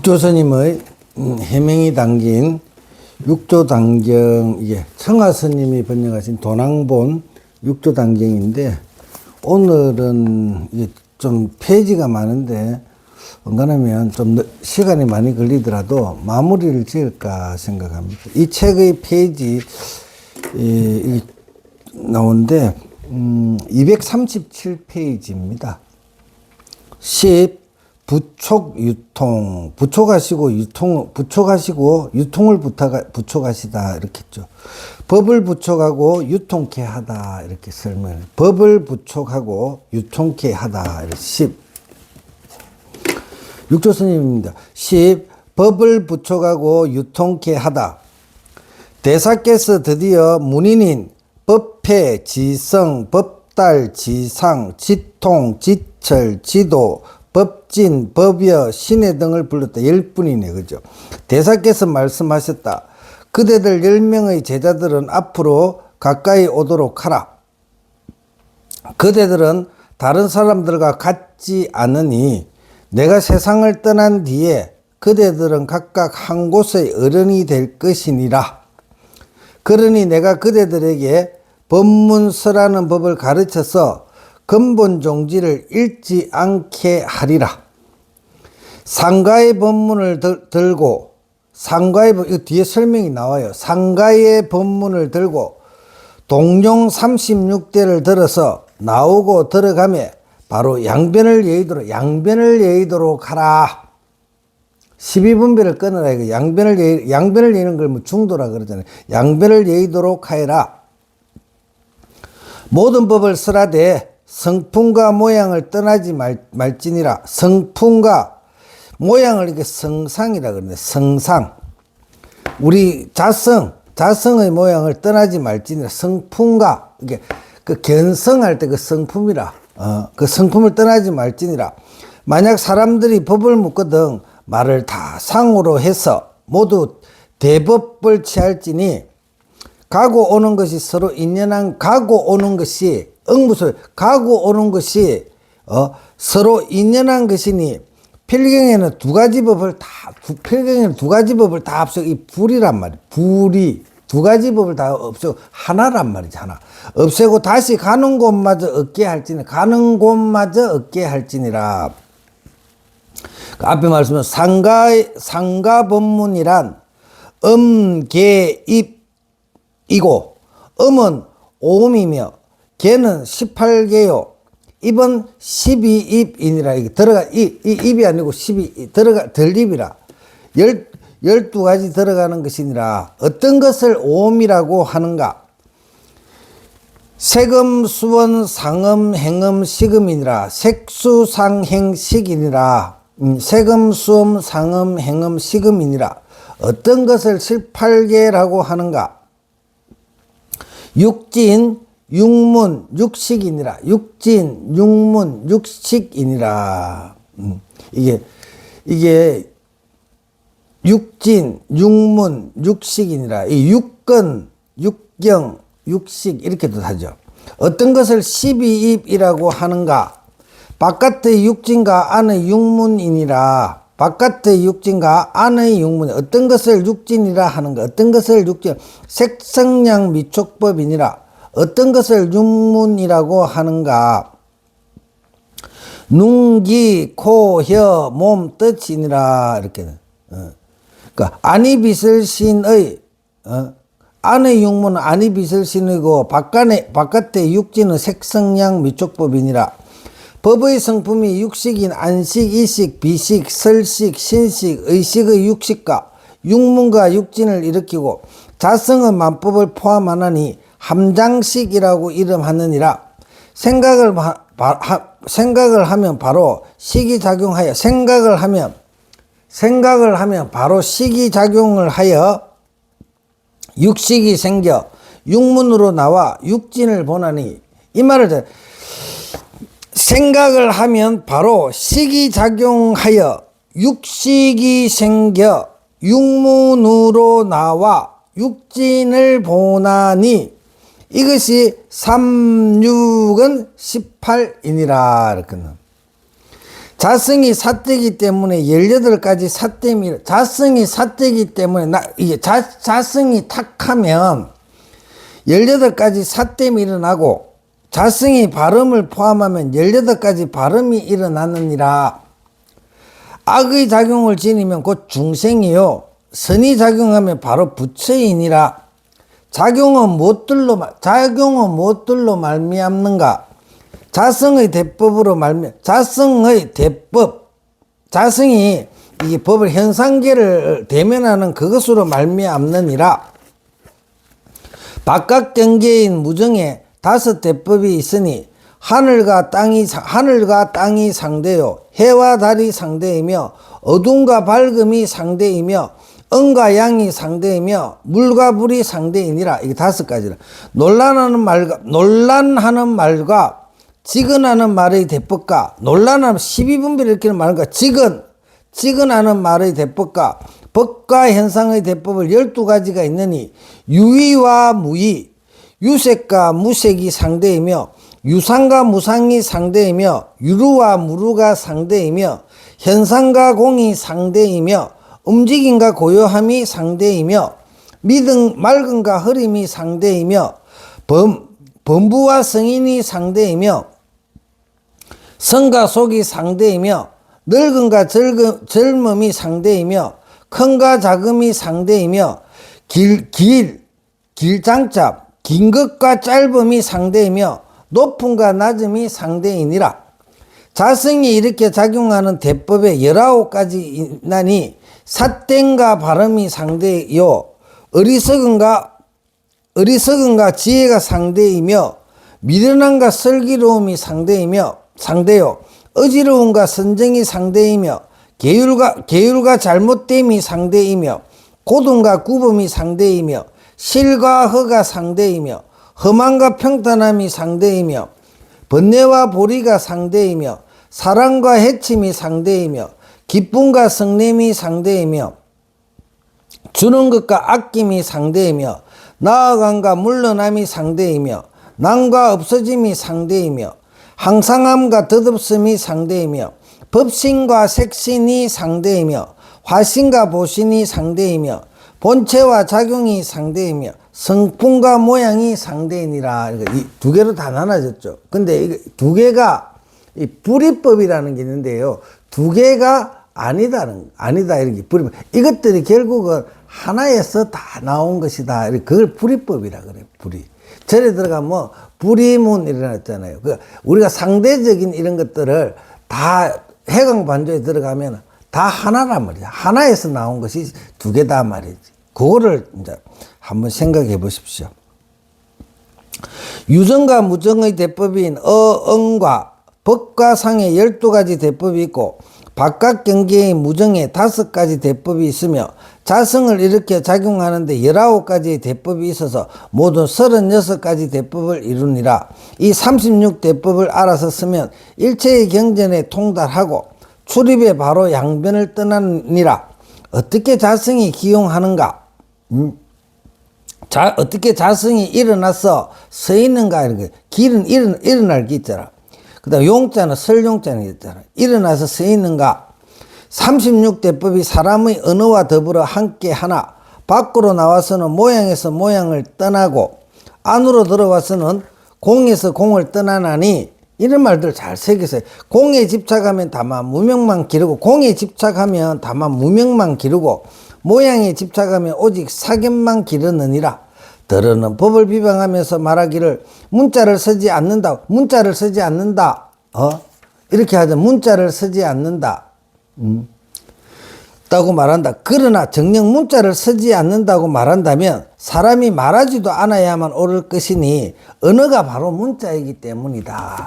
육조스님의 해명이 담긴 육조단경, 이게 청하스님이 번역하신 도낭본 육조단경인데, 오늘은 이게 좀 페이지가 많은데 언간하면 좀 시간이 많이 걸리더라도 마무리를 지을까 생각합니다. 이 책의 페이지 나오는데 237페이지입니다. 10. 부촉 유통, 부촉하시고 유통을 부촉하시다 이렇게 했죠. 법을 부촉하고 유통케 하다 이렇게 설명을. 법을 부촉하고 유통케 하다. 10. 육조스님입니다. 10. 법을 부촉하고 유통케 하다. 대사께서 드디어 문인인 법회, 지성, 법달, 지상, 지통, 지철, 지도, 법진, 법여, 신의 등을 불렀다. 10분이네. 그죠? 대사께서 말씀하셨다. 그대들 10명의 제자들은 앞으로 가까이 오도록 하라. 그대들은 다른 사람들과 같지 않으니 내가 세상을 떠난 뒤에 그대들은 각각 한 곳의 어른이 될 것이니라. 그러니 내가 그대들에게 법문서라는 법을 가르쳐서 근본 종지를 잃지 않게 하리라. 상가의 법문을 들고, 이 뒤에 설명이 나와요. 상가의 법문을 들고 동룡 36대를 들어서 나오고 들어가며 바로 양변을 예의도록 하라. 12분별을 끊으라. 이거 양변을 예의는 걸 뭐 중도라 그러잖아요. 양변을 예의도록 하여라. 모든 법을 쓰라되 성품과 모양을 떠나지 말지니라. 성품과 모양을 이게 성상이라 그러는데, 성상. 우리 자성의 모양을 떠나지 말지니라. 성품과, 이게 그 견성할 때 그 성품이라. 그 성품을 떠나지 말지니라. 만약 사람들이 법을 묻거든 말을 다 상으로 해서 모두 대법을 취할지니 가고 오는 것이 서로 인연한 가고 오는 것이 가고 오는 것이 서로 인연한 것이니 필경에는 두 가지 법을 다 합쳐. 이 불이란 말이야. 불이 두 가지 법을 다 없애고 하나란 말이지. 하나 없애고 다시 가는 곳마저 얻게 할지니라. 그 앞에 말씀은 상가 법문이란 계입이고, 음은 오음이며 개는 18개요. 입은 12입이니라. 이게 이 입이 아니고 12, 들입이라. 12가지 들어가는 것이니라. 어떤 것을 오음이라고 하는가? 세금, 수원, 상음, 행음, 시금이니라. 색수상행식이니라. 세금, 수음, 상음, 행음, 시금이니라. 어떤 것을 18개라고 하는가? 육진, 육문, 육식이니라. 육진, 육문, 육식이니라. 이게 육진, 육문, 육식이니라. 이 육근, 육경, 육식 이렇게도 하죠. 어떤 것을 12입이라고 하는가? 바깥의 육진과 안의 육문이니라. 바깥의 육진과 안의 육문. 어떤 것을 육진이라 하는가? 어떤 것을 육진, 색성량 미촉법이니라. 어떤 것을 육문이라고 하는가? 눈, 귀, 코, 혀, 몸, 뜻이니라. 이렇게. 그러니까 안이 비설신의 안의 육문은 안이 비설신이고 바깥의 육진은 색성량 미촉법이니라. 법의 성품이 육식인 안식, 이식, 비식, 설식, 신식, 의식의 육식과 육문과 육진을 일으키고 자성의 만법을 포함하나니 함장식이라고 이름하느니라. 생각을 하면 바로 식이작용하여 생각을 하면 바로 식이작용을 하여 육식이 생겨 육문으로 나와 육진을 보나니. 이 말을 생각을 하면 바로 식이작용하여 육식이 생겨 육문으로 나와 육진을 보나니 이것이 3, 6은 18이니라. 이렇게. 자성이 삿대기 때문에 18가지 삿댐이, 자성이 삿대기 때문에 이게 자성이 탁하면 18가지 삿댐이 일어나고, 자성이 발음을 포함하면 18가지 발음이 일어나느니라. 악의 작용을 지니면 곧 중생이요, 선이 작용하면 바로 부처이니라. 작용은 무엇들로 말미암는가? 자성의 대법으로 자성의 대법, 자성이 이 법을 현상계를 대면하는 그것으로 말미암느니라. 바깥 경계인 무정에 5 대법이 있으니 하늘과 땅이 상대요, 해와 달이 상대이며, 어둠과 밝음이 상대이며, 음과 양이 상대이며, 물과 불이 상대이니라. 이게 5가지라. 논란하는 말과 지근하는 말의 대법과, 논란하면 12분별 이렇게 말하는 거야. 지근하는 말의 대법과 법과 현상의 대법을 12가지가 있느니, 유의와 무의, 유색과 무색이 상대이며, 유상과 무상이 상대이며, 유루와 무루가 상대이며, 현상과 공이 상대이며, 움직임과 고요함이 상대이며, 맑음과 흐림이 상대이며, 범부와 성인이 상대이며, 성과 속이 상대이며, 늙음과 젊음이 상대이며, 큰과 작음이 상대이며, 길장잡, 긴 것과 짧음이 상대이며, 높음과 낮음이 상대이니라. 자성이 이렇게 작용하는 대법에 19가지 있나니, 삿댐과 발음이 상대요, 어리석음과 지혜가 상대이며, 미련함과 슬기로움이 상대요, 어지러움과 선정이 상대이며, 계율과 잘못됨이 상대이며, 고등과 구범이 상대이며, 실과 허가 상대이며, 험함과 평탄함이 상대이며, 번뇌와 보리가 상대이며, 사랑과 해침이 상대이며, 기쁨과 성냄이 상대이며, 주는 것과 아낌이 상대이며, 나아감과 물러남이 상대이며, 남과 없어짐이 상대이며, 항상함과 덧없음이 상대이며, 법신과 색신이 상대이며, 화신과 보신이 상대이며, 본체와 작용이 상대이며, 성품과 모양이 상대이니라. 이 2개로 다 나눠졌죠. 근데 이 2개가 이 불이법이라는 게 있는데요, 2개가 아니다 이렇게 불이법. 이것들이 결국은 하나에서 다 나온 것이다. 그걸 불이법이라 그래요. 불이. 절에 들어가면 불이문 일어났잖아요. 우리가 상대적인 이런 것들을 다 해강반조에 들어가면 다 하나란 말이야. 하나에서 나온 것이 2개다 말이지. 그거를 이제 한번 생각해 보십시오. 유정과 무정의 대법인 어응과 법과 상의 12가지 대법이 있고, 바깥 경계의 무정에 5가지 대법이 있으며, 자성을 이렇게 작용하는데 19가지의 대법이 있어서 모두 36가지 대법을 이루니라. 이 36대법을 알아서 쓰면 일체의 경전에 통달하고 출입에 바로 양변을 떠나니라. 어떻게 자성이 기용하는가? 어떻게 자성이 일어나서 서 있는가? 이런 거. 길은 일어날 게 있잖아. 그 다음 용자는 설용자는 있잖아. 일어나서 서 있는가? 36대법이 사람의 언어와 더불어 함께 하나, 밖으로 나와서는 모양에서 모양을 떠나고, 안으로 들어와서는 공에서 공을 떠나나니, 이런 말들 잘 새기세요. 공에 집착하면 다만 무명만 기르고, 공에 집착하면 다만 무명만 기르고, 모양에 집착하면 오직 사견만 기르느니라. 더러는 법을 비방하면서 말하기를 문자를 쓰지 않는다. 이렇게 하자. 문자를 쓰지 않는다. 다고 말한다. 그러나 정녕 문자를 쓰지 않는다고 말한다면 사람이 말하지도 않아야만 옳을 것이니 언어가 바로 문자이기 때문이다.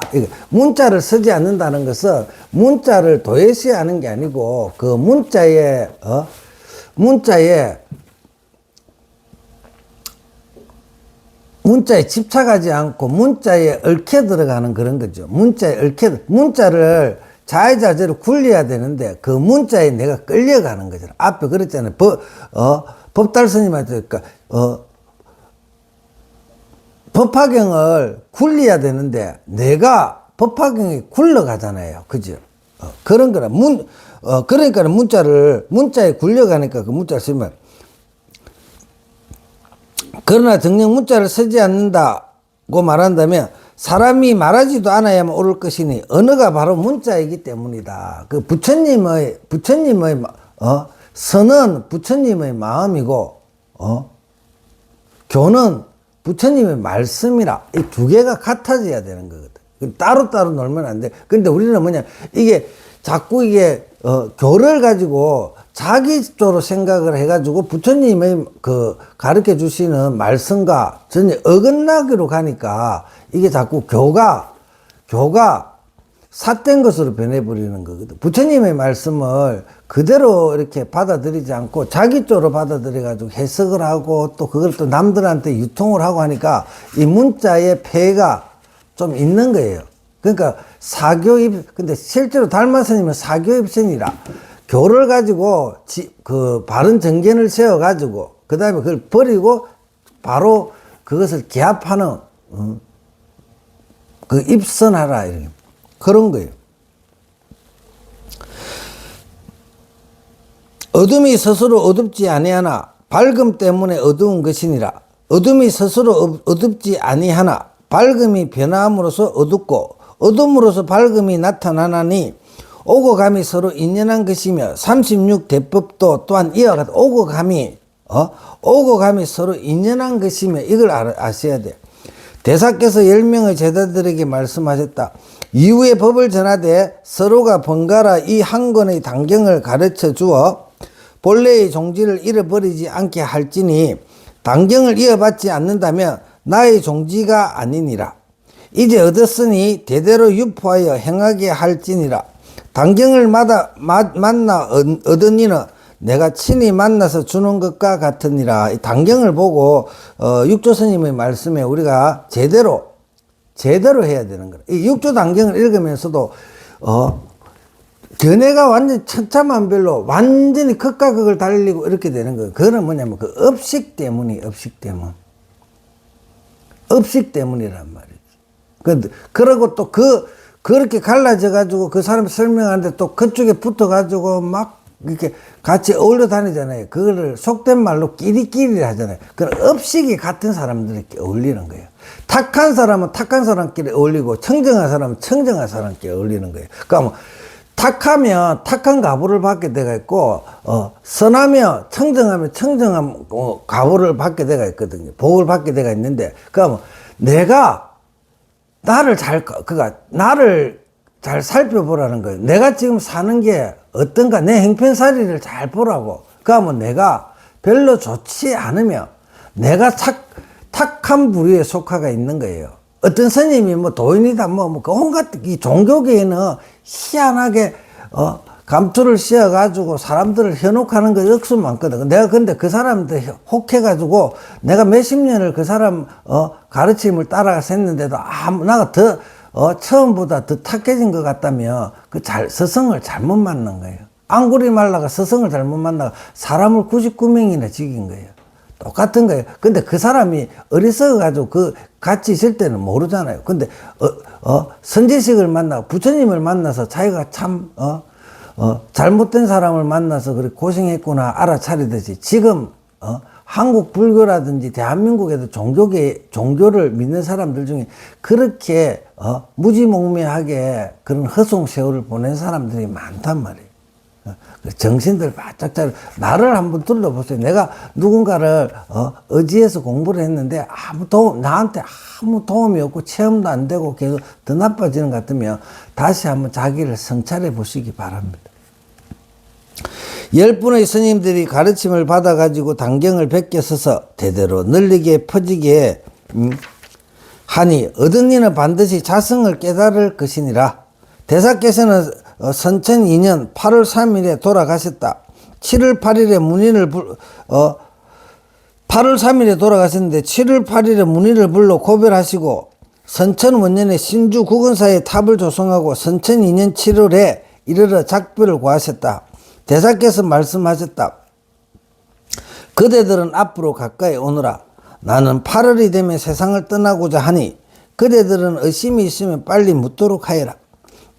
문자를 쓰지 않는다는 것은 문자를 도외시하는 게 아니고 그 문자에 집착하지 않고 문자에 얽혀 들어가는 그런 거죠. 문자를 자의자재로 굴려야 되는데 그 문자에 내가 끌려가는 거잖아. 앞에 그랬잖아요. 법달 스님한테 법화경을 굴려야 되는데 내가 법화경에 굴러가잖아요. 그죠? 그런 거라. 그러니까 문자에 굴려가니까 그 문자를 쓰면. 그러나 정녕 문자를 쓰지 않는다고 말한다면 사람이 말하지도 않아야만 옳을 것이니 언어가 바로 문자이기 때문이다. 그 부처님의 선은 부처님의 마음이고, 교는 부처님의 말씀이라. 이 두 개가 같아져야 되는 거거든. 따로따로 놀면 안 돼. 근데 우리는 뭐냐, 이게 자꾸 교를 가지고 자기 쪽으로 생각을 해가지고 부처님의 그 가르쳐 주시는 말씀과 전혀 어긋나기로 가니까 이게 자꾸 교가 삿된 것으로 변해버리는 거거든. 부처님의 말씀을 그대로 이렇게 받아들이지 않고 자기 쪽으로 받아들여가지고 해석을 하고 또 그걸 또 남들한테 유통을 하고 하니까 이 문자의 폐해가 좀 있는 거예요. 그러니까 근데 실제로 달마스님은 사교입선이라 교를 가지고 그 바른 정견을 세워가지고 그 다음에 그걸 버리고 바로 그것을 기합하는 그 입선하라 이런 그런 거예요. 어둠이 스스로 어둡지 아니하나 밝음 때문에 어두운 것이니라. 어둠이 스스로 어둡지 아니하나 밝음이 변함으로써 어둡고 어둠으로서 밝음이 나타나나니 오고 감이 서로 인연한 것이며 36대법도 또한 이와 같아. 오고 감이 서로 인연한 것이며 이걸 아셔야 돼. 대사께서 10명의 제자들에게 말씀하셨다. 이후에 법을 전하되 서로가 번갈아 이 한 권의 단경을 가르쳐 주어 본래의 종지를 잃어버리지 않게 할지니 단경을 이어받지 않는다면 나의 종지가 아니니라. 이제 얻었으니 대대로 유포하여 행하게 할지니라. 단경을 만나 얻은 이는 내가 친히 만나서 주는 것과 같으니라. 이 단경을 보고 육조 스님의 말씀에 우리가 제대로 해야 되는 거라. 이 육조 단경을 읽으면서도 견해가 완전 천차만별로 완전히 극과 극을 달리고 이렇게 되는 거예요. 그거는 뭐냐면 그 업식 때문이란 말이지. 그러고 또 그렇게 갈라져가지고 그 사람 설명하는데 또 그쪽에 붙어가지고 막 이렇게 같이 어울려 다니잖아요. 그거를 속된 말로 끼리끼리 하잖아요. 그런 업식이 같은 사람들끼리 어울리는 거예요. 탁한 사람은 탁한 사람끼리 어울리고 청정한 사람은 청정한 사람끼리 어울리는 거예요. 그러니까 뭐 탁하면 탁한 가보를 받게 되가 있고, 선하면 청정하면 청정한 가보를 받게 되가 있거든요. 복을 받게 되가 있는데, 그러니까 내가 나를 잘 살펴보라는 거예요. 내가 지금 사는 게 어떤가, 내 형편살이를 잘 보라고. 그러면 내가 별로 좋지 않으면 내가 탁한 부류에 속하가 있는 거예요. 어떤 스님이 뭐 도인이다 온갖 이 종교계에는 희한하게 감투를 씌워가지고 사람들을 현혹하는 거 역수 많거든. 내가 근데 그 사람한테 혹해가지고 내가 몇십 년을 그 사람 가르침을 따라가서 했는데도 나가 처음보다 더 탁해진 것 같다면 스승을 잘못 만난 거예요. 앙구리 말라가 스승을 잘못 만나가 사람을 99명이나 죽인 거예요. 똑같은 거예요. 근데 그 사람이 어리석어가지고 같이 있을 때는 모르잖아요. 근데, 선지식을 만나고 부처님을 만나서 자기가 참, 잘못된 사람을 만나서 그렇게 고생했구나 알아차리듯이 지금, 한국 불교라든지 대한민국에도 종교를 믿는 사람들 중에 그렇게, 무지몽매하게 그런 허송세월을 보낸 사람들이 많단 말이에요. 정신들 바짝 차려. 나를 한번 둘러보세요. 내가 누군가를 의지해서 공부를 했는데 나한테 아무 도움이 없고 체험도 안 되고 계속 더 나빠지는 것 같으면 다시 한번 자기를 성찰해 보시기 바랍니다. 10분의 스님들이 가르침을 받아가지고 단경을 베껴서서 대대로 널리게 퍼지게 하니 얻은 이는 반드시 자성을 깨달을 것이니라. 대사께서는 선천 2년 8월 3일에 돌아가셨다. 7월 8일에 8월 3일에 돌아가셨는데 7월 8일에 문의를 불러 고별하시고 선천 원년에 신주 국원사에 탑을 조성하고 선천 2년 7월에 이르러 작별을 구하셨다. 대사께서 말씀하셨다. 그대들은 앞으로 가까이 오너라. 나는 8월이 되면 세상을 떠나고자 하니 그대들은 의심이 있으면 빨리 묻도록 하여라.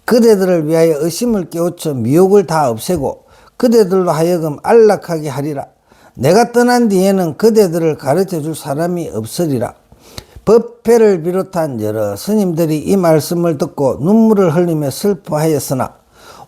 그대들을 위하여 의심을 깨우쳐 미혹을 다 없애고 그대들로 하여금 안락하게 하리라. 내가 떠난 뒤에는 그대들을 가르쳐 줄 사람이 없으리라. 법회를 비롯한 여러 스님들이 이 말씀을 듣고 눈물을 흘리며 슬퍼하였으나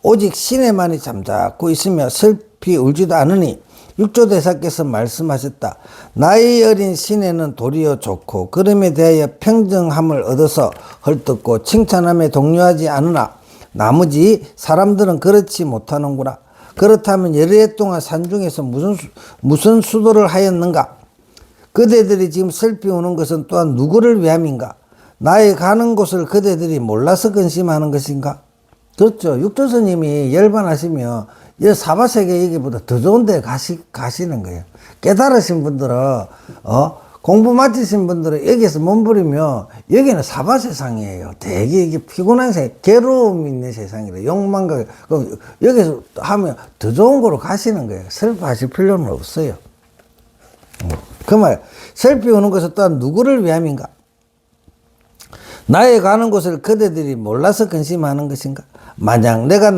오직 신에만이 잠자코 있으며 슬피 울지도 않으니 육조대사께서 말씀하셨다. 나이 어린 신에는 도리어 좋고 그름에 대하여 평정함을 얻어서 헐뜯고 칭찬함에 동요하지 않으나 나머지 사람들은 그렇지 못하는구나. 그렇다면 여러 해 동안 산중에서 무슨 수도를 하였는가? 그대들이 지금 슬피 우는 것은 또한 누구를 위함인가? 나의 가는 곳을 그대들이 몰라서 근심하는 것인가? 그렇죠. 육조스님이 열반하시면 이 사바세계 얘기보다 더 좋은 데 가시는 거예요. 깨달으신 분들은, 공부 마치신 분들은 여기에서 몸부리면 여기는 사바세상이에요. 되게 이게 피곤한 세상, 괴로움 있는 세상이라 욕망과, 여기서 하면 더 좋은 거로 가시는 거예요. 슬퍼하실 필요는 없어요. 그 말, 슬피 우는 것은 또한 누구를 위함인가? 나의 가는 곳을 그대들이 몰라서 근심하는 것인가? 만약 내가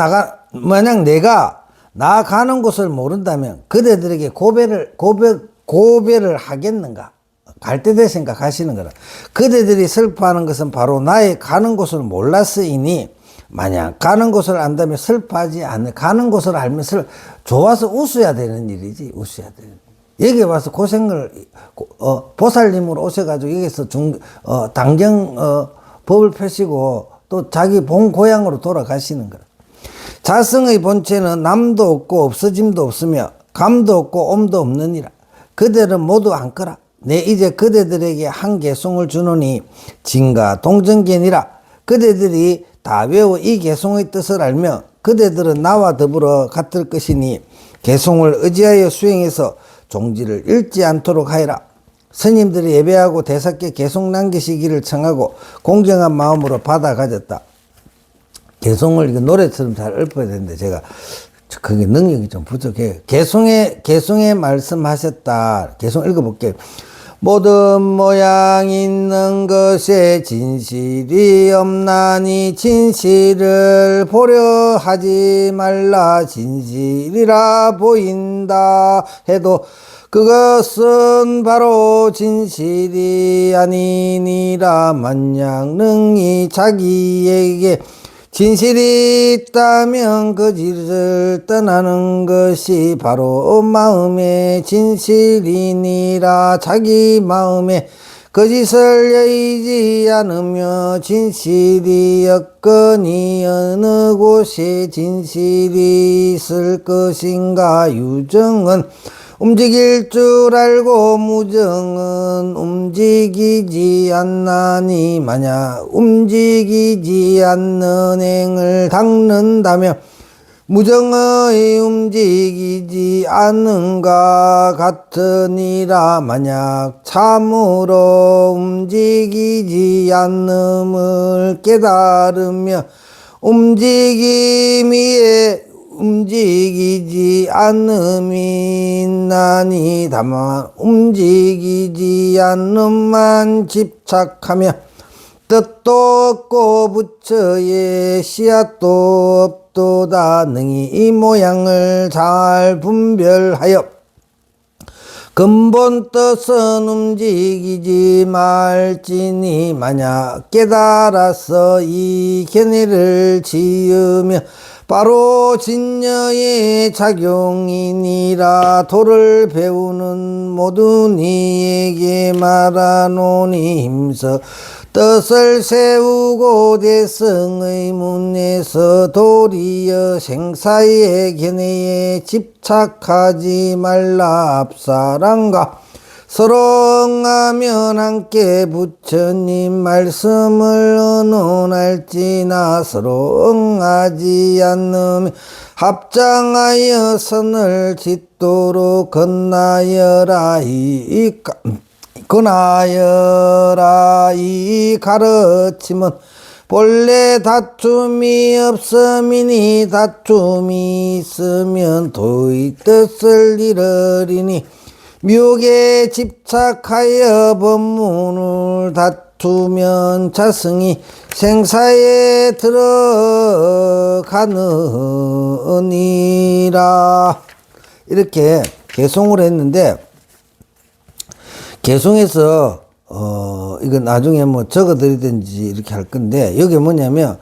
나 가는 곳을 모른다면 그대들에게 고배를 하겠는가? 갈 때 됐으니까 가시는 거라. 그대들이 슬퍼하는 것은 바로 나의 가는 곳을 몰라서이니 만약 가는 곳을 안다면 슬퍼하지 않는, 가는 곳을 알면 좋아서 웃어야 되는 일이지, 웃어야 되는 일. 여기 와서 고생을, 보살님으로 오셔가지고 여기서 당경, 법을 펴시고 또 자기 본 고향으로 돌아가시는 거라. 자성의 본체는 남도 없고 없어짐도 없으며 감도 없고 옴도 없느니라. 그들은 모두 안거라. 내 이제 그대들에게 한 개송을 주노니 진가 동정견이라. 그대들이 다 외워 이 개송의 뜻을 알며 그대들은 나와 더불어 같을 것이니 개송을 의지하여 수행해서 종지를 잃지 않도록 하여라. 스님들이 예배하고 대사께 개송 남기시기를 청하고 공경한 마음으로 받아 가졌다. 개송을 이거 노래처럼 잘 읊어야 되는데 제가 그게 능력이 좀 부족해요. 개송에 말씀하셨다. 개송 읽어볼게요. 모든 모양 있는 것에 진실이 없나니 진실을 보려 하지 말라. 진실이라 보인다 해도 그것은 바로 진실이 아니니라. 만약 능히 자기에게 진실이 있다면 거짓을 떠나는 것이 바로 마음의 진실이니라. 자기 마음에 거짓을 여의지 않으며 진실이 없거니 어느 곳에 진실이 있을 것인가. 유정은 움직일 줄 알고 무정은 움직이지 않나니 만약 움직이지 않는 행을 닦는다면 무정의 움직이지 않는가 같으니라. 만약 참으로 움직이지 않음을 깨달으며 움직이지 않음이 있나니 다만 움직이지 않음만 집착하며 뜻도 없고 부처의 씨앗도 없도다. 능히 이 모양을 잘 분별하여 근본 뜻은 움직이지 말지니 만약 깨달아서 이 견해를 지으며 바로 진여의 작용이니라. 도를 배우는 모든 이에게 말하노니 힘써 뜻을 세우고 대성의 문에서 도리어 생사의 견해에 집착하지 말라. 앞사람과 서로 응하면 함께 부처님 말씀을 의논할지나 서로 응하지 않으면 합장하여 선을 짓도록 건나여라. 이 가르침은 본래 다툼이 없음이니 다툼이 있으면 도의 뜻을 잃으리니 묘에 집착하여 법문을 다투면 자성이 생사에 들어가느니라. 이렇게 개송을 했는데, 개송해서 이거 나중에 뭐 적어드리든지 이렇게 할 건데, 여기 뭐냐면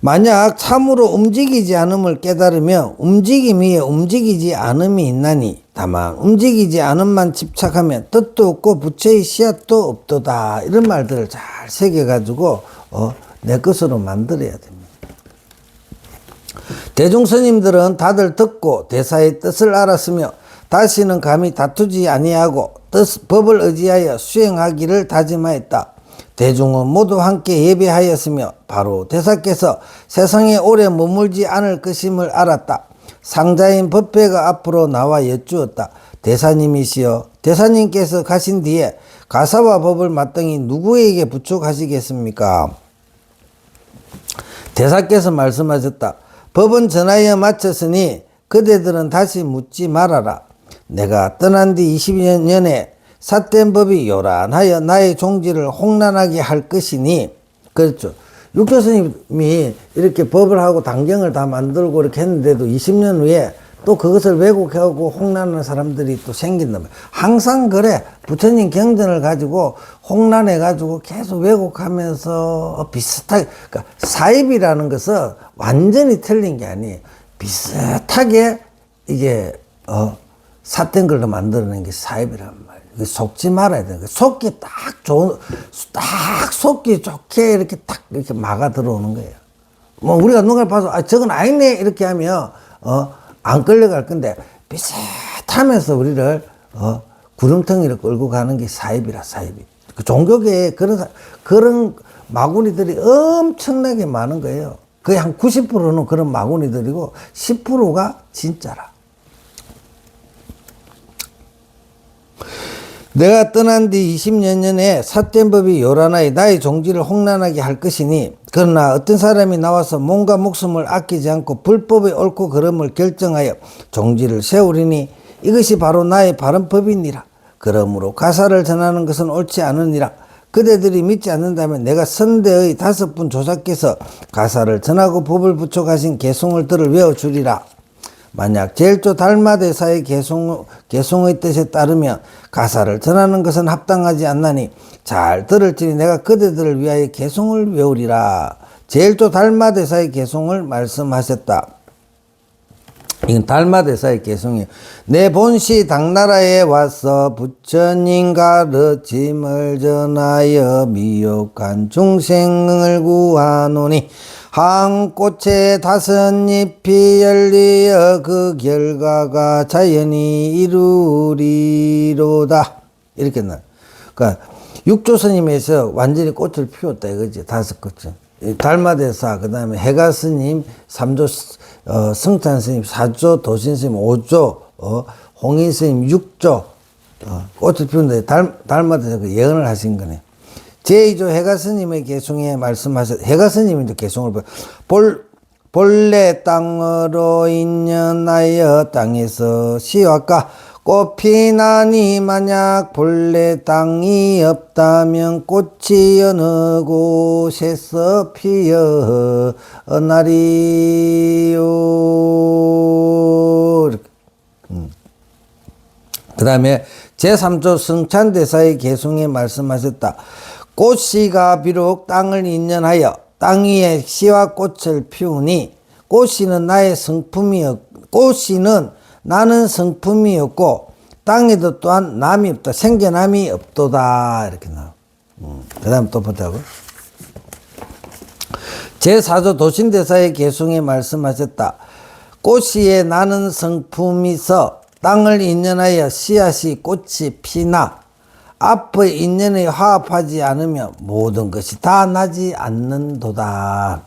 만약 참으로 움직이지 않음을 깨달으며 움직임 위에 움직이지 않음이 있나니 다만 움직이지 않음만 집착하면 뜻도 없고 부처의 씨앗도 없도다. 이런 말들을 잘 새겨가지고 내 것으로 만들어야 됩니다. 대중스님들은 다들 듣고 대사의 뜻을 알았으며 다시는 감히 다투지 아니하고 법을 의지하여 수행하기를 다짐하였다. 대중은 모두 함께 예배하였으며 바로 대사께서 세상에 오래 머물지 않을 것임을 알았다. 상자인 법회가 앞으로 나와 여쭈었다. 대사님이시여, 대사님께서 가신 뒤에 가사와 법을 마땅히 누구에게 부축하시겠습니까? 대사께서 말씀하셨다. 법은 전하여 마쳤으니 그대들은 다시 묻지 말아라. 내가 떠난 뒤 20년에 삿된 법이 요란하여 나의 종지를 홍란하게 할 것이니, 그렇죠. 육조스님이 이렇게 법을 하고 당경을 다 만들고 이렇게 했는데도 20년 후에 또 그것을 왜곡하고 홍란하는 사람들이 또 생긴단 말이에요. 항상 그래. 부처님 경전을 가지고 홍란해가지고 계속 왜곡하면서 비슷하게, 그러니까 사입이라는 것은 완전히 틀린 게 아니에요. 비슷하게 이게 삿된 걸로 만들어낸 게 사입이란 말이에요. 속지 말아야 돼. 속기 딱 속기 좋게 이렇게 딱 이렇게 막아 들어오는 거예요. 뭐 우리가 누가 봐서 저건 아니네 이렇게 하면 안 끌려갈 건데 비슷하면서 우리를 구름텅이를 끌고 가는 게 사입이라. 사입이. 그 종교계에 그런 마구니들이 엄청나게 많은 거예요. 거의 한 90%는 그런 마구니들이고 10%가 진짜라. 내가 떠난 뒤 20년 전에 삿된 법이 요란하여 나의 종지를 홍란하게 할 것이니, 그러나 어떤 사람이 나와서 몸과 목숨을 아끼지 않고 불법의 옳고 그름을 결정하여 종지를 세우리니 이것이 바로 나의 바른 법이니라. 그러므로 가사를 전하는 것은 옳지 않으니라. 그대들이 믿지 않는다면 내가 선대의 5분 조사께서 가사를 전하고 법을 부촉하신 개송을 들을 외워주리라. 만약 제일조 달마대사의 개송의 뜻에 따르면 가사를 전하는 것은 합당하지 않나니 잘 들을지니 내가 그대들을 위하여 개송을 외우리라. 제일조 달마대사의 개송을 말씀하셨다. 이건 달마대사의 개송이에요. 내 본시 당나라에 와서 부처님 가르침을 전하여 미혹한 중생을 구하노니 한 꽃에 5잎이 열리어 그 결과가 자연히 이루리로다. 이렇게 나. 그러니까 육조스님에서 완전히 꽃을 피웠다 이거지. 5꽃은. 달마대사, 그 다음에 해가스님, 3조 승찬스님, 4조 도신스님, 5조 홍인스님, 6조 꽃을 피운데 달마대사 그 예언을 하신 거네. 제2조 해가스님의 개송에 말씀하셨, 해가스님이 개송을 본래 땅으로 인연하여 땅에서 시와까 꽃이 나니 만약 본래 땅이 없다면 꽃이 어느 곳에서 피어나리요. 그 다음에 제3조 승찬대사의 개송에 말씀하셨다. 꽃씨가 비록 땅을 인연하여 땅 위에 씨와 꽃을 피우니 꽃씨는 나의 성품이었고 꽃씨는 나는 성품이었고 땅에도 또한 남이 없다. 생겨남이 없도다. 이렇게 나와. 그 다음 또 보자고. 제4조 도신대사의 개송에 말씀하셨다. 꽃씨에 나는 성품이서 땅을 인연하여 씨앗이 꽃이 피나 앞의 인연에 화합하지 않으면 모든 것이 다 나지 않는도다.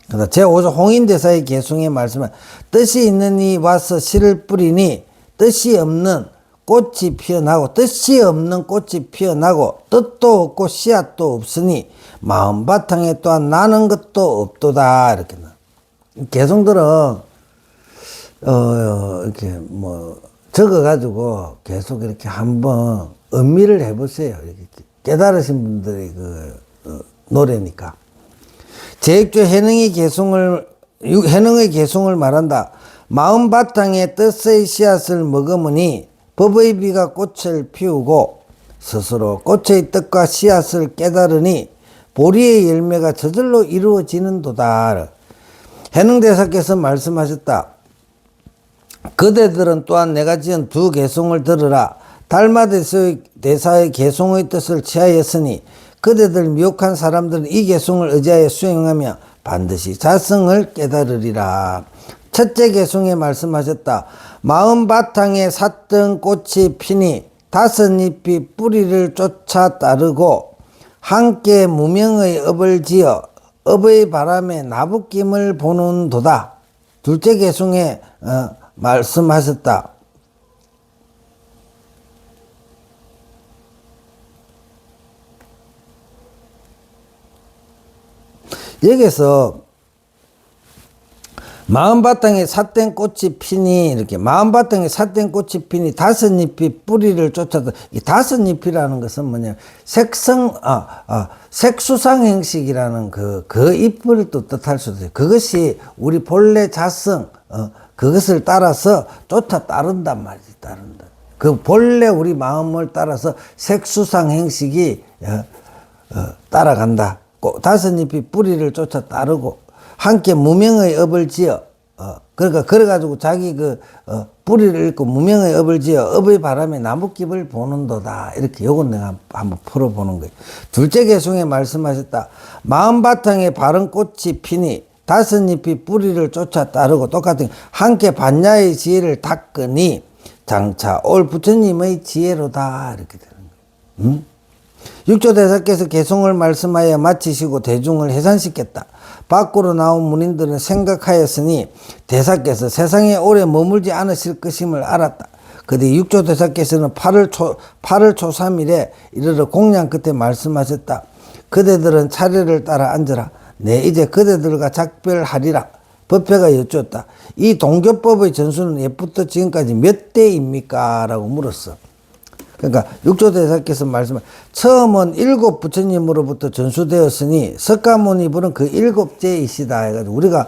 제5조 홍인대사의 개송에 말씀은 뜻이 있는 이 와서 씨를 뿌리니 뜻이 없는 꽃이 피어나고 뜻이 없는 꽃이 피어나고 뜻도 없고 씨앗도 없으니 마음 바탕에 또한 나는 것도 없도다. 이렇게 개송들은 이렇게 뭐 적어가지고 계속 이렇게 한번 음미를 해보세요. 이렇게 깨달으신 분들의 노래니까. 제6조 해능의 개송을 말한다. 마음 바탕에 뜻의 씨앗을 머금으니 법의 비가 꽃을 피우고 스스로 꽃의 뜻과 씨앗을 깨달으니 보리의 열매가 저절로 이루어지는도다. 해능대사께서 말씀하셨다. 그대들은 또한 내가 지은 두 개송을 들으라. 달마대사의 개송의 뜻을 취하였으니 그대들 미혹한 사람들은 이 개송을 의지하여 수행하며 반드시 자성을 깨달으리라. 첫째 개송에 말씀하셨다. 마음 바탕에 삿든 꽃이 피니 다섯 잎이 뿌리를 쫓아 따르고 함께 무명의 업을 지어 업의 바람에 나부김을 보는 도다. 둘째 개송에 말씀하셨다. 여기서 마음바탕에 삿된 꽃이 피니 이렇게 마음바탕에 삿된 꽃이 피니 다섯 잎이 뿌리를 쫓아도 이 다섯 잎이라는 것은 뭐냐면 색수상 행식이라는 그 잎을 또 뜻할 수도 있어요. 그것이 우리 본래 자성 그것을 따라서 쫓아 따른단 말이지. 따른다. 그 본래 우리 마음을 따라서 색수상 행식이 따라간다. 다섯 잎이 뿌리를 쫓아 따르고 함께 무명의 업을 지어 그러니까 그래가지고 자기 뿌리를 읽고 무명의 업을 지어 업의 바람에 나뭇잎을 보는도다. 이렇게 요건 내가 한번 풀어보는 거예요. 둘째 개송에 말씀하셨다. 마음 바탕에 바른 꽃이 피니 다섯 잎이 뿌리를 쫓아 따르고 똑같은 함께 반야의 지혜를 닦으니 장차 올 부처님의 지혜로다. 이렇게 되는 거예요. 육조대사께서 개송을 말씀하여 마치시고 대중을 해산시켰다. 밖으로 나온 문인들은 생각하였으니 대사께서 세상에 오래 머물지 않으실 것임을 알았다. 그뒤 육조대사께서는 8월 초 3일에 이르러 공양 끝에 말씀하셨다. 그대들은 차례를 따라 앉으라. 네, 이제 그대들과 작별하리라. 법회가 여쭈었다. 이 동교법의 전수는 옛부터 지금까지 몇 대입니까? 라고 물었어. 그러니까 육조대사께서 처음은 7 부처님으로부터 전수되었으니 석가모니 분은 그 7제이시다 해가지고 우리가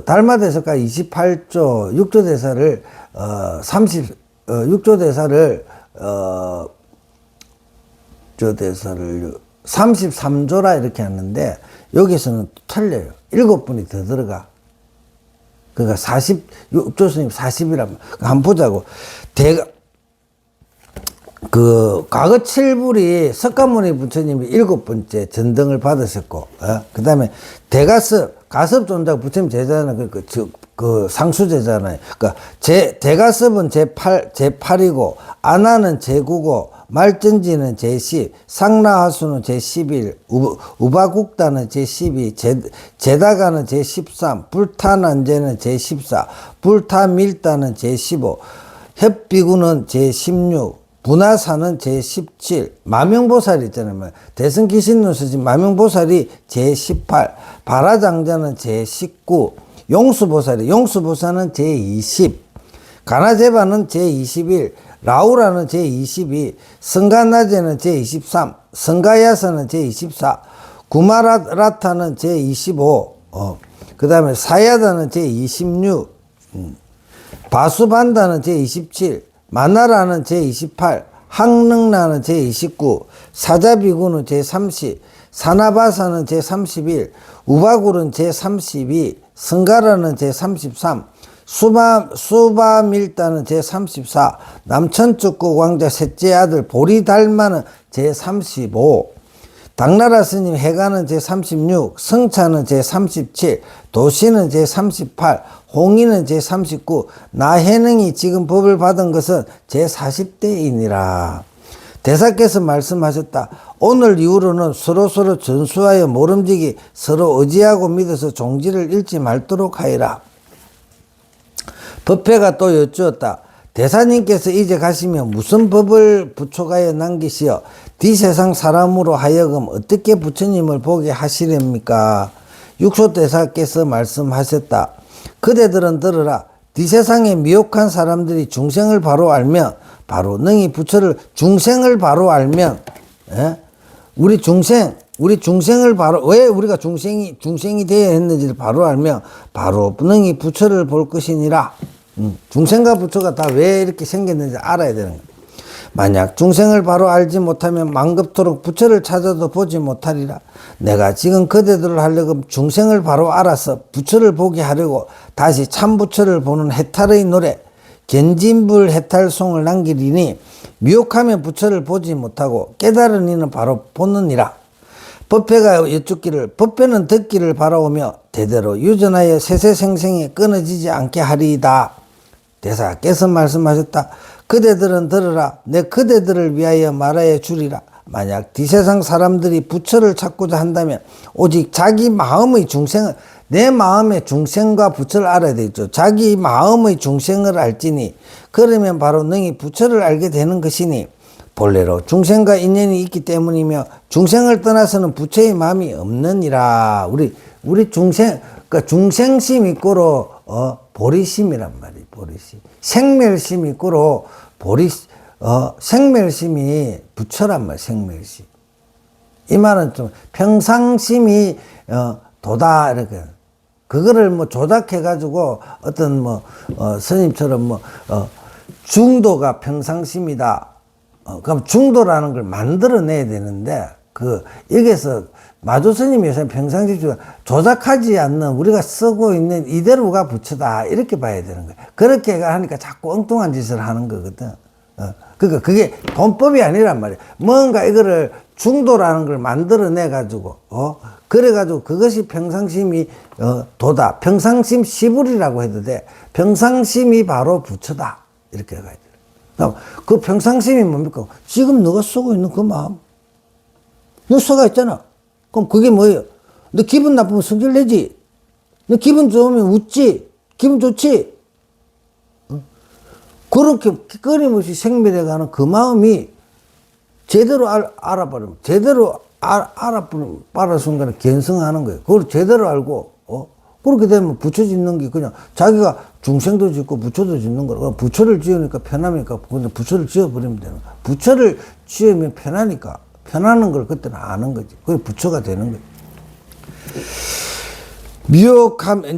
달마대석가 28조 육조대사를 33조라 이렇게 하는데 여기서는 틀려요. 7분이 더 들어가. 그러니까 육조스님 40이라면 한번 보자고. 과거 7불이 석가모니 부처님이 7번째 전등을 받으셨고, 그 다음에 가섭존자 부처님 제자는 상수제잖아요. 그러니까 대가섭은 제8이고, 아나는 제9고, 말전지는 제10, 상라하수는 제11, 우바국다는 제12, 제다가는 제13, 불타난제는 제14, 불타밀다는 제15, 협비구는 제16, 분화사는 제17, 마명보살 있잖아요. 대승기신론 쓰신 마명보살이 제18, 바라장자는 제19, 용수보살은 제20, 가나제바는 제21, 라우라는 제22, 성가나제는 제23, 성가야사는 제24, 구마라타는 제25, 그 다음에 사야다는 제26, 바수반다는 제27, 마나라는 제28, 항능라는 제29, 사자비구는 제30, 사나바사는 제31, 우바굴은 제32, 성가라는 제33, 수바밀다는 제34, 남천축구 왕자 셋째 아들 보리달마는 제35, 당나라 스님 해가는 제36, 성차는 제37, 도시는 제38, 홍의는 제39, 나해능이 지금 법을 받은 것은 제40대이니라. 대사께서 말씀하셨다. 오늘 이후로는 서로서로 전수하여 모름지기 서로 의지하고 믿어서 종지를 잃지 말도록 하여라. 법회가 또 여쭈었다. 대사님께서 이제 가시면 무슨 법을 부촉하여 남기시어 뒤세상 사람으로 하여금 어떻게 부처님을 보게 하시렵니까? 육소대사께서 말씀하셨다. 그대들은 들으라. 뒤세상에 미혹한 사람들이 중생을 바로 알면 중생을 바로 알면 예? 우리 중생을 바로, 왜 우리가 중생이 되어야 했는지를 바로 알면, 바로 능히 부처를 볼 것이니라. 중생과 부처가 다 왜 이렇게 생겼는지 알아야 되는 거예요. 만약 중생을 바로 알지 못하면 망급토록 부처를 찾아도 보지 못하리라. 내가 지금 그대들을 하려고 중생을 바로 알아서 부처를 보게 하려고 다시 참 부처를 보는 해탈의 노래, 견진불 해탈송을 남기리니, 미혹하면 부처를 보지 못하고 깨달은 이는 바로 보느니라. 법회가 여쭙기를, 법회는 듣기를 바라오며 대대로 유전하여 세세생생에 끊어지지 않게 하리이다. 대사께서 말씀하셨다. 그대들은 들으라. 내 그대들을 위하여 말하여 주리라. 만약 뒷세상 사람들이 부처를 찾고자 한다면 오직 자기 마음의 중생을, 내 마음의 중생과 부처를 알아야 되겠죠. 자기 마음의 중생을 알지니 그러면 바로 능히 부처를 알게 되는 것이니, 본래로 중생과 인연이 있기 때문이며 중생을 떠나서는 부처의 마음이 없느니라. 우리 중생, 그러니까 중생심 있고로 보리심이란 말이에요. 보리심. 생멸심 있고로 생멸심이 부처란 말이에요. 생멸심. 이 말은 좀 평상심이 도다 이렇게. 그거를 뭐 조작해가지고 어떤 스님처럼 중도가 평상심이다. 그럼 중도라는 걸 만들어내야 되는데, 여기서 마조 스님이 요새 평상심 조작하지 않는 우리가 쓰고 있는 이대로가 부처다. 이렇게 봐야 되는 거예요. 그렇게 하니까 자꾸 엉뚱한 짓을 하는 거거든. 그러니까 그게 본법이 아니란 말이에요. 뭔가 이거를 중도라는 걸 만들어내가지고, 그래가지고 그것이 평상심이 도다. 평상심 시불이라고 해도 돼. 평상심이 바로 부처다. 이렇게 가야 돼. 그 평상심이 뭡니까? 지금 너가 쓰고 있는 그 마음. 너 써가 있잖아. 그럼 그게 뭐예요? 너 기분 나쁘면 성질 내지. 너 기분 좋으면 웃지. 기분 좋지. 그렇게 끊임없이 생멸해가는 그 마음이 제대로 알아버리면, 제대로 알아버리는 순간에 견성하는 거예요. 그걸 제대로 알고, 그렇게 되면 부처 짓는 게 그냥 자기가 중생도 짓고 부처도 짓는 거라. 부처를 지으니까 편하니까 그냥 부처를 지어버리면 되는 거야. 부처를 지으면 편하니까, 편하는 걸 그때는 아는 거지. 그게 부처가 되는 거지. 이제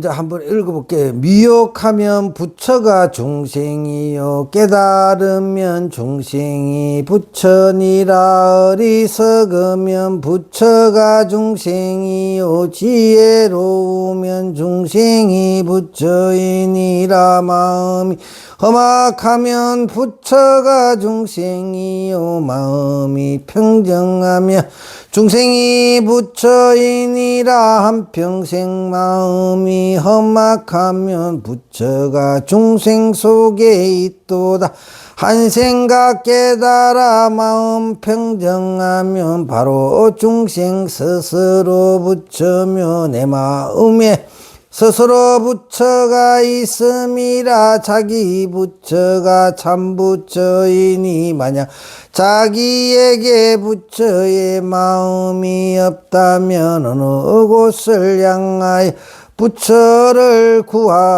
한번 읽어볼게요. 미혹하면 부처가 중생이요, 깨달으면 중생이 부처니라. 어리석으면 부처가 중생이요, 지혜로우면 중생이 부처이니라. 마음이 험악하면 부처가 중생이요, 마음이 평정하면 중생이 부처이니라. 한평생 마음이 험악하면 부처가 중생 속에 있도다. 한 생각 깨달아 마음 평정하면 바로 중생 스스로 부처며 내 마음에 스스로 부처가 있음이라. 자기 부처가 참 부처이니 만약 자기에게 부처의 마음이 없다면 어느 곳을 향하여 부처를 구하리요.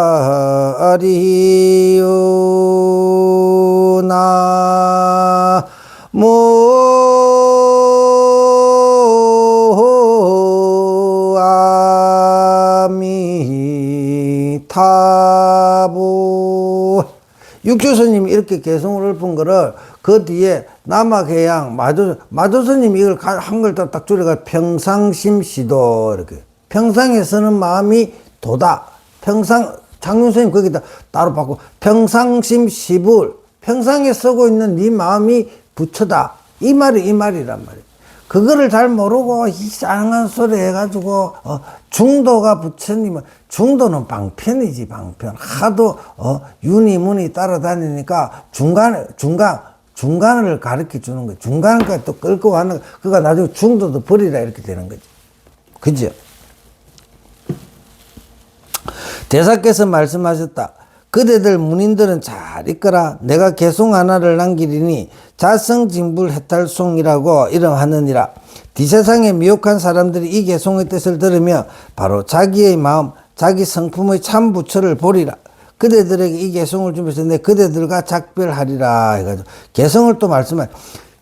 나모 아미타보. 육조스님이 이렇게 개성을 읊은 거를 그 뒤에 남학해양 마조스님이 이걸 한 걸 딱 줄여가 평상심시도, 이렇게 평상에 쓰는 마음이 도다. 장윤스님 거기다 따로 바꾸고 평상심시불, 평상에 쓰고 있는 네 마음이 부처다. 이 말이란 말이에요. 그거를 잘 모르고 이상한 소리 해가지고 중도가 부처님은, 중도는 방편이지. 방편. 하도 유니문이 따라다니니까 중간을 가르쳐 주는 거지. 중간까지 또 끌고 가는 거. 그러니까 나중에 중도도 버리라 이렇게 되는 거지. 그죠? 대사께서 말씀하셨다. 그대들 문인들은 잘 읽거라. 내가 개송 하나를 남기리니 자성진불 해탈송이라고 이름하느니라. 뒷세상에 미혹한 사람들이 이 개송의 뜻을 들으며 바로 자기의 마음, 자기 성품의 참 부처를 보리라. 그대들에게 이 개송을 주면서 내 그대들과 작별하리라 해가지고 개성을 또 말씀해.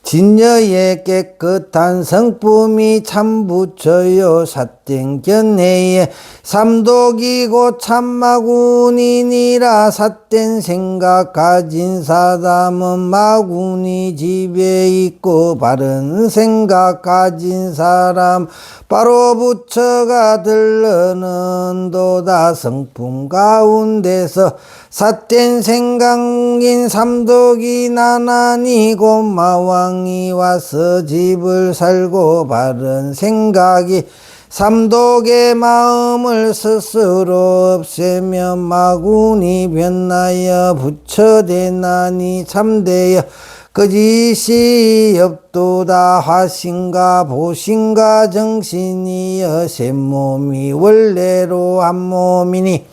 진여의 깨끗한 성품이 참 부처요 삿된 견해에 삼독이고 참마군이니라. 삿된 생각 가진 사람은 마군이 집에 있고 바른 생각 가진 사람 바로 부처가 들러는도다. 성품 가운데서 삿된 생각인 삼독이 나나니 고마왕이 와서 집을 살고 바른 생각이 삼독의 마음을 스스로 없애며 마군이 변하여 부처되나니 참되어 거짓이 없도다. 화신과 보신과 정신이여 세 몸이 원래로 한 몸이니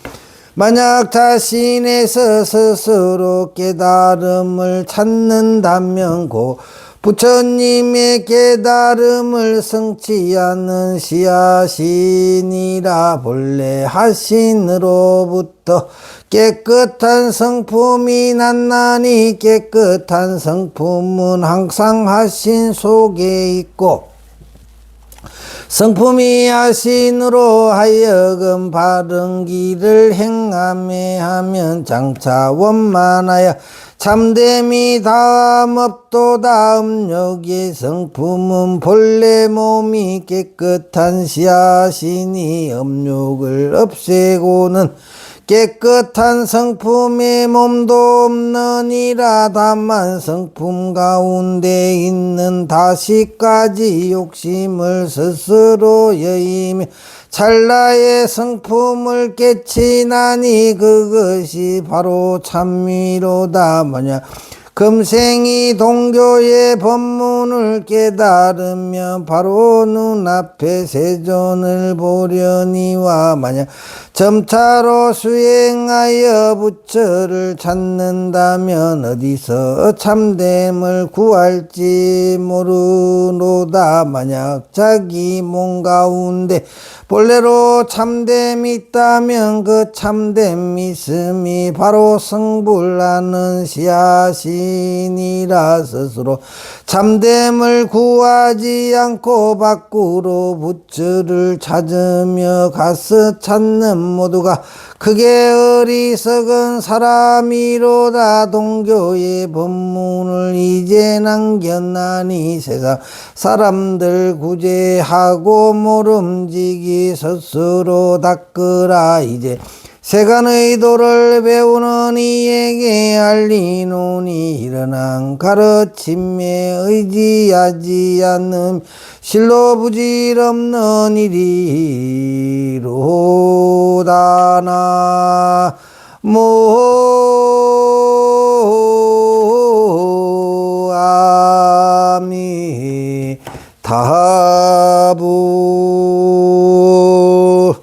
만약 자신에서 스스로 깨달음을 찾는다면 고 부처님의 깨달음을 성취하는 시하신이라. 본래 하신으로부터 깨끗한 성품이 났나니 깨끗한 성품은 항상 하신 속에 있고 성품이 하신으로 하여금 바른 길을 행하며 하면 장차 원만하여 참됨이 다음없도다. 음욕의 성품은 본래 몸이 깨끗한 시하시니 음욕을 없애고는 깨끗한 성품의 몸도 없느니라. 다만 성품 가운데 있는 다시까지 욕심을 스스로 여의며 찰나의 성품을 깨치나니 그것이 바로 참미로다. 뭐냐 금생이 동교의 법문을 깨달으며 바로 눈앞에 세존을 보려니와 만약 점차로 수행하여 부처를 찾는다면 어디서 참됨을 구할지 모르노다. 만약 자기 몸 가운데 본래로 참됨이 있다면 그 참됨 있음이 바로 성불하는 시하신이라. 스스로 참됨을 구하지 않고 밖으로 부처를 찾으며 가서 찾는 모두가 크게 어리석은 사람이로다. 동교의 법문을 이제 남겼나니 세상 사람들 구제하고 모름지기 스스로 닦으라. 이제 세간의 도를 배우는 이에게 알리노니 일어난 가르침에 의지하지 않는 실로 부질없는 일이로다. 나모 아미타불.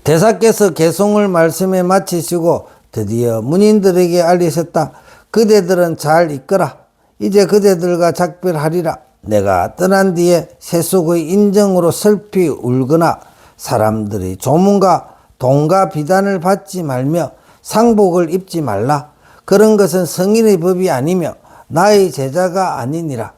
대사께서 개송을 말씀에 마치시고 드디어 문인들에게 알리셨다. 그대들은 잘 있거라. 이제 그대들과 작별하리라. 내가 떠난 뒤에 세속의 인정으로 슬피 울거나 사람들이 조문과 동가 비단을 받지 말며 상복을 입지 말라. 그런 것은 성인의 법이 아니며 나의 제자가 아니니라.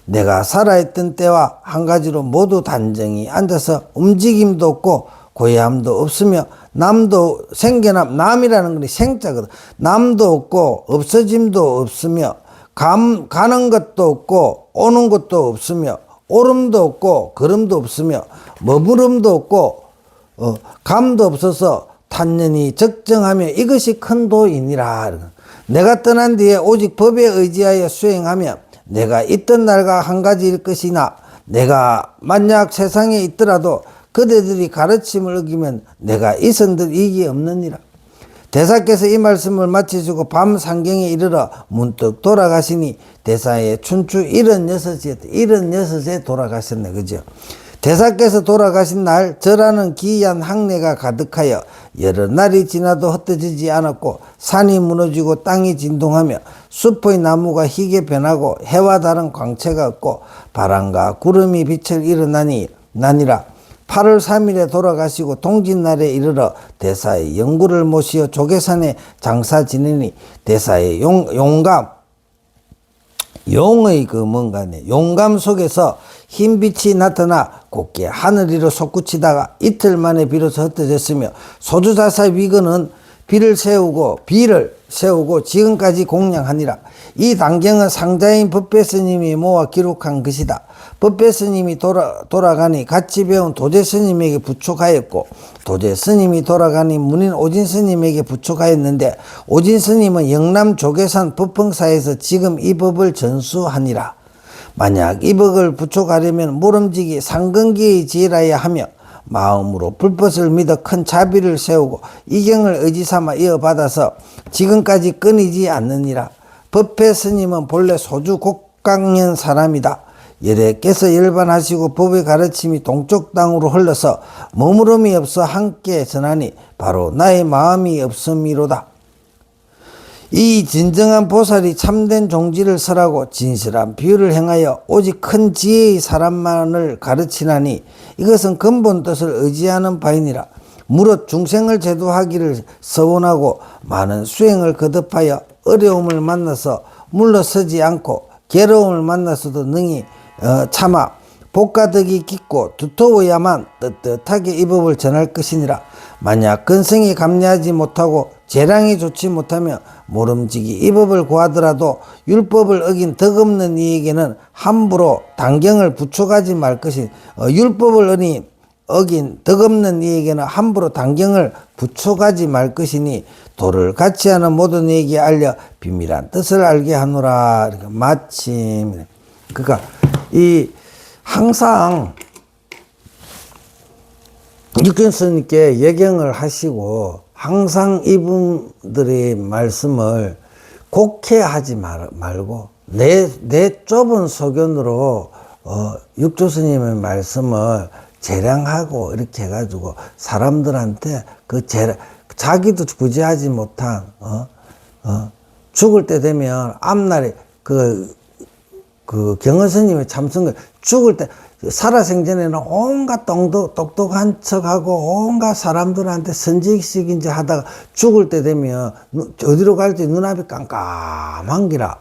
내가 살아있던 때와 한 가지로 모두 단정히 앉아서 움직임도 없고 고요함도 없으며 남도 생겨남, 남이라는 건 생자거든. 남도 없고 없어짐도 없으며 가는 것도 없고 오는 것도 없으며 오름도 없고 걸음도 없으며 머무름도 없고 감도 없어서 탄연히 적정하며 이것이 큰 도이니라. 내가 떠난 뒤에 오직 법에 의지하여 수행하며 내가 있던 날과 한 가지일 것이나 내가 만약 세상에 있더라도 그대들이 가르침을 어기면 내가 있은들 이익이 없느니라. 대사께서 이 말씀을 마치시고 밤 상경에 이르러 문득 돌아가시니 대사의 춘추 76에 돌아가셨네. 그죠? 대사께서 돌아가신 날 절하는 기이한 항례가 가득하여 여러 날이 지나도 흩어지지 않았고 산이 무너지고 땅이 진동하며 숲의 나무가 희게 변하고 해와 다른 광채가 없고 바람과 구름이 빛을 일어나니라. 8월 3일에 돌아가시고 동짓날에 이르러 대사의 영구를 모시어 조계산에 장사 지내니 대사의 용의 그 뭔가네 용감 속에서 흰 빛이 나타나 곱게 하늘 위로 솟구치다가 이틀 만에 비로소 흩어졌으며 소주자사 위근은 비를 세우고 지금까지 공양하니라. 이 단경은 상자인 법배스님이 모아 기록한 것이다. 법배스님이 돌아가니 같이 배운 도제스님에게 부촉하였고 도제스님이 돌아가니 문인 오진스님에게 부촉하였는데 오진스님은 영남 조계산 법흥사에서 지금 이 법을 전수하니라. 만약 이 법을 부촉하려면 모름지기 상근기의 지혜라야 하며 마음으로 불법을 믿어 큰 자비를 세우고 이경을 의지삼아 이어받아서 지금까지 끊이지 않느니라. 법회 스님은 본래 소주 곡강년 사람이다. 예래께서 열반하시고 법의 가르침이 동쪽 땅으로 흘러서 머무름이 없어 함께 전하니 바로 나의 마음이 없음이로다. 이 진정한 보살이 참된 종지를 설하고 진실한 비유를 행하여 오직 큰 지혜의 사람만을 가르치나니 이것은 근본 뜻을 의지하는 바이니라. 무릇 중생을 제도하기를 서원하고 많은 수행을 거듭하여 어려움을 만나서 물러서지 않고 괴로움을 만나서도 능히 참아 복가덕이 깊고 두터워야만 떳떳하게 이 법을 전할 것이니라. 만약 근성이 감내하지 못하고 재량이 좋지 못하며 모름지기 이 법을 구하더라도 율법을 어긴 덕없는 이에게는 함부로 단경을 부촉하지 말 것이 율법을 어긴 덕없는 이에게는 함부로 단경을 부촉하지 말 것이니 도를 같이 하는 모든 이에게 알려 비밀한 뜻을 알게 하노라. 마침 그러니까 이 항상 육견스님께 예경을 하시고 항상 이분들의 말씀을 곡해하지 말고 내 좁은 소견으로 육조스님의 말씀을 재량하고 이렇게 해가지고 사람들한테 자기도 구제하지 못한 죽을 때 되면 앞날에 그 경허스님의 참선을 죽을 때 살아생전에는 온갖 똑똑한 척하고 온갖 사람들한테 선지식 이제 하다가 죽을 때 되면 어디로 갈지 눈앞이 깜깜한 기라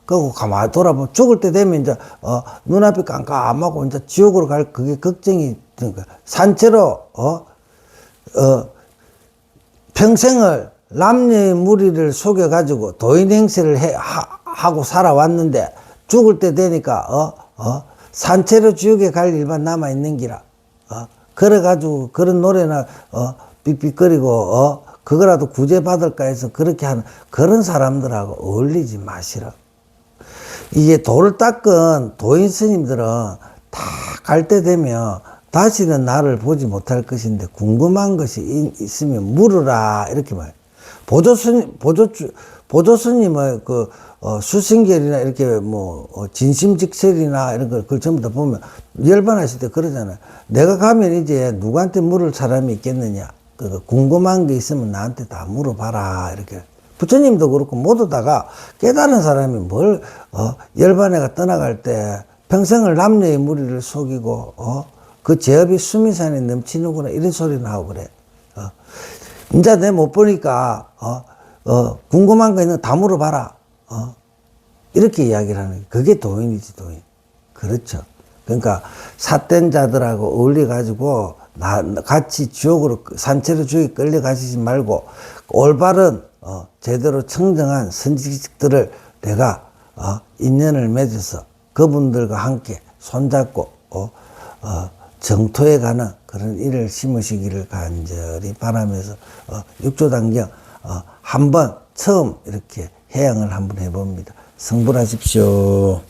그거 가만히 돌아보면 죽을 때 되면 이제 눈앞이 깜깜하고 이제 지옥으로 갈 그게 걱정이 드니까 산채로 평생을 남녀의 무리를 속여 가지고 도인 행세를 하고 살아왔는데 죽을 때 되니까 산채로 지옥에 갈 일만 남아 있는 기라. 그래가지고 그런 노래나 삑삑거리고 그거라도 구제받을까 해서 그렇게 하는 그런 사람들하고 어울리지 마시라. 이게 도를 닦은 도인 스님들은 다 갈 때 되면 다시는 나를 보지 못할 것인데 궁금한 것이 있으면 물으라 이렇게 말해요. 보조스님의 그 수신결이나 이렇게 진심직설이나 이런 걸 그걸 전부 다 보면 열반하실 때 그러잖아요. 내가 가면 이제 누구한테 물을 사람이 있겠느냐. 궁금한 게 있으면 나한테 다 물어봐라 이렇게. 부처님도 그렇고 모두 다가 깨달은 사람이 뭘 열반회가 떠나갈 때 평생을 남녀의 무리를 속이고 그 죄업이 수미산에 넘치는구나 이런 소리는 하고 그래. 이제 내 못 보니까 궁금한 거 있는 다 물어봐라. 이렇게 이야기를 하는 게 그게 도인이지 도인. 그렇죠. 그러니까 삿된 자들하고 어울려 가지고 같이 지옥으로 산채로 지옥에 끌려 가시지 말고 올바른 제대로 청정한 선지식들을 내가 인연을 맺어서 그분들과 함께 손잡고 정토에 가는 그런 일을 심으시기를 간절히 바라면서 육조단경 한번 처음 이렇게 해양을 한번 해봅니다. 성불하십시오.